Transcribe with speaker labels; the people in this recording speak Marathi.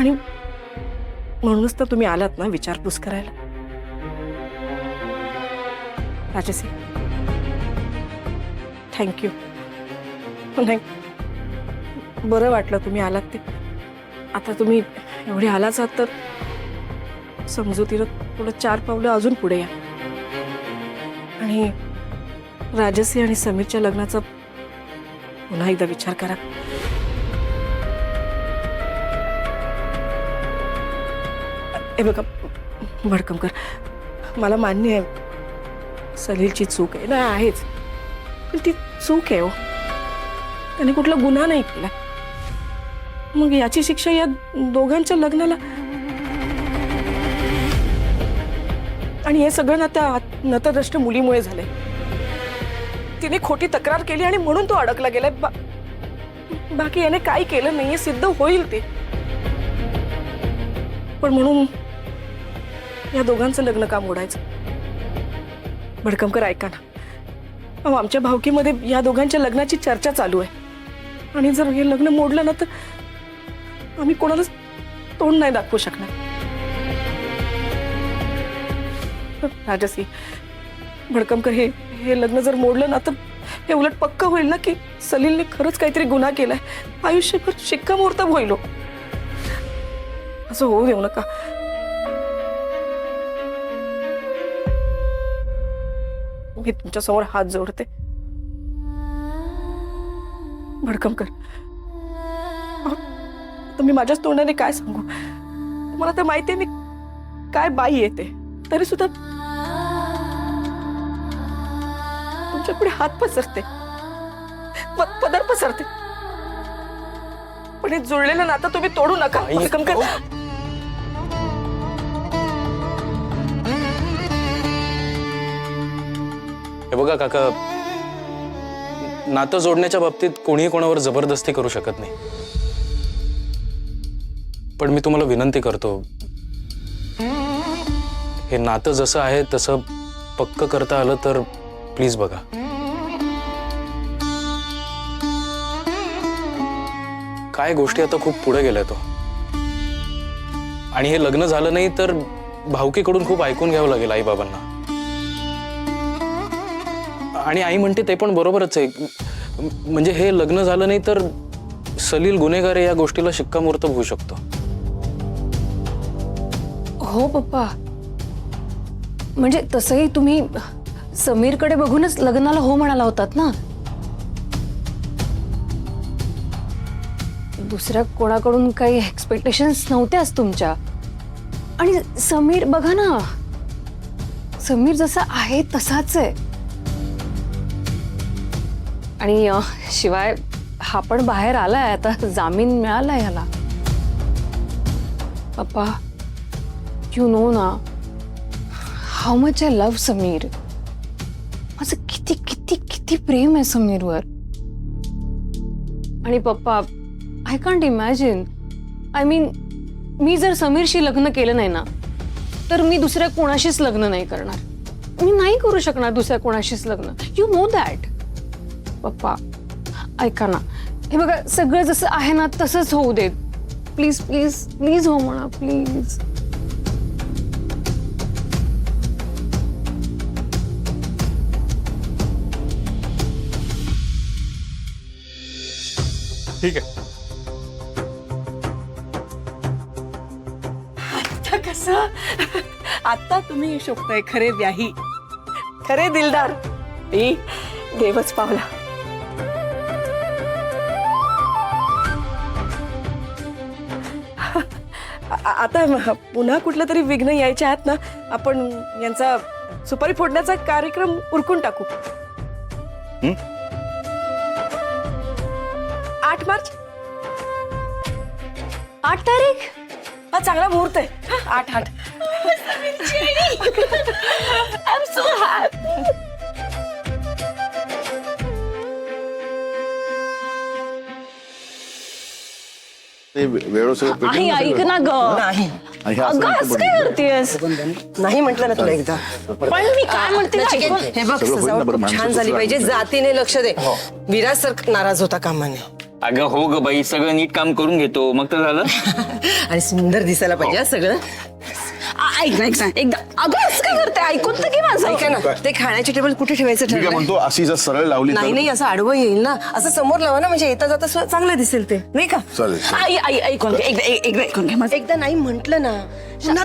Speaker 1: आणि म्हणूनच तर तुम्ही आलात ना विचारपूस करायला. राजश्री, थँक्यू. नाही, बरं वाटलं तुम्ही आलात ते. आता तुम्ही एवढे आलाच आहात तर समजुतीला थोडं 4 पावलं अजून पुढे या आणि राजश्री आणि समीरच्या लग्नाचा पुन्हा एकदा विचार करा. हे बघा भडकमकर, मला मान्य आहे सलीलची चूक आहे ना, आहेच, पण ती चूक आहे हो. त्याने कुठला गुन्हा नाही केला. मग याची शिक्षा या दोघांच्या लग्नाला. आणि हे सगळं ना त्या नतद्रष्ट मुलीमुळे झालंय. तिने खोटी तक्रार केली आणि म्हणून तो अडकला गेलाय. बाकी याने काही केलं नाहीये, सिद्ध होईल ते. पण म्हणून या दोघांचं लग्न का मोडायचं? भडकमकर ऐका ना, अहो, आमच्या भावकीमध्ये या दोघांच्या लग्नाची चर्चा चालू आहे. आणि जर हे लग्न मोडलं ना तर आम्ही कोणालाच तोंड नाही दाखवू शकणार. राजश्री, भडकमकर, हे लग्न जर मोडलं ना तर हे उलट पक्क होईल ना की सलीलने खरंच काहीतरी गुन्हा केलाय. आयुष्यभर शिक्कामोर्तब होईल. असं होऊ देऊ नका. मी तुमच्या समोर हात जोडते. भडकमकर, तुम्ही माझ्याच तोंडाने काय सांगू? मला तर माहिती आहे मी काय बाई येते, तरी सुद्धा तुमच्या पुढे हात पसरते, पदर पसरते. पण हे जुळलेलं नातं तुम्ही तोडू नका भडकमकर.
Speaker 2: हे बघा काका, नातं जोडण्याच्या बाबतीत कोणीही कोणावर जबरदस्ती करू शकत नाही. पण मी तुम्हाला विनंती करतो, हे नातं जसं आहे तसं पक्क करता आलं तर प्लीज बघा. काय गोष्टी आता खूप पुढे गेल्या तो. आणि हे लग्न झालं नाही तर भावकीकडून खूप ऐकून घ्यावं लागेल आई बाबांना. आणि आई म्हणते ते पण बरोबरच आहे. म्हणजे हे लग्न झालं नाही तर सलील गुन्हेगार या गोष्टीला शिक्कामोर्तब होऊ शकतो.
Speaker 3: हो पप्पा, म्हणजे तसंही तुम्ही समीरकडे बघूनच लग्नाला हो म्हणाला होतात ना. दुसऱ्या कोणाकडून काही एक्सपेक्टेशन्स नव्हत्याच तुमच्या. आणि समीर बघा ना, समीर जसा आहे तसाच आहे. आणि शिवाय हा पण बाहेर आलाय, आता जामीन मिळालाय ह्याला. पप्पा, यू नो ना how much I love Sameer. माझं किती किती किती प्रेम आहे समीरवर. आणि पप्पा, I can't imagine, I mean, मी जर समीरशी लग्न केलं नाही ना तर मी दुसऱ्या कोणाशीच लग्न नाही करणार. मी नाही करू शकणार दुसऱ्या कोणाशीच लग्न. You know that. पप्पा ऐका ना, हे बघा सगळं जसं आहे ना तसंच होऊ देत. प्लीज प्लीज प्लीज हो म्हणा, प्लीज.
Speaker 2: ठीक आहे.
Speaker 1: आता कसं? आता तुम्ही शोभताय खरे व्याही, खरे दिलदार. देवच पावला. आता पुन्हा कुठलं तरी विघ्न यायचे आहेत ना, आपण यांचा सुपारी फोडण्याचा कार्यक्रम उरकून टाकू. 8 मार्च,
Speaker 3: 8 तारीख
Speaker 1: हा चांगला मुहूर्त आहे. 8. I am so happy.
Speaker 3: आई ऐक ना ग.
Speaker 1: नाही
Speaker 3: अगं असं काय करतेस?
Speaker 1: नाही म्हटलं ना तुला एकदा.
Speaker 3: पण मी काय म्हणते ना, ऐकून.
Speaker 1: हे बघ, सजावट खूप छान झाली पाहिजे. जातीने लक्ष दे. विराज सर नाराज होता कामा नये.
Speaker 4: अगं हो ग बाई, सगळं नीट काम करून घेतो मग तर झालं.
Speaker 5: आणि सुंदर दिसायला पाहिजे हा सगळं.
Speaker 6: ऐक ना एकदा अगं असं काय करते ऐकून तर घे माझं.
Speaker 5: ऐका ना, ते खाण्याचे टेबल कुठे ठेवायचं
Speaker 7: मी काय
Speaker 5: ठरलं?
Speaker 7: म्हणतो, अशी जर सरळ लावली
Speaker 5: नाही
Speaker 7: तर
Speaker 5: नाही, असं आडवं येईल ना, असं समोर लावा ना, म्हणजे येता जाता चांगलं दिसेल ते, नाही का?
Speaker 7: चालेल.
Speaker 6: आई आई ऐकून घे एकदा ऐकून घे माझं.
Speaker 5: एकदा नाही म्हंटल ना, पुन्हा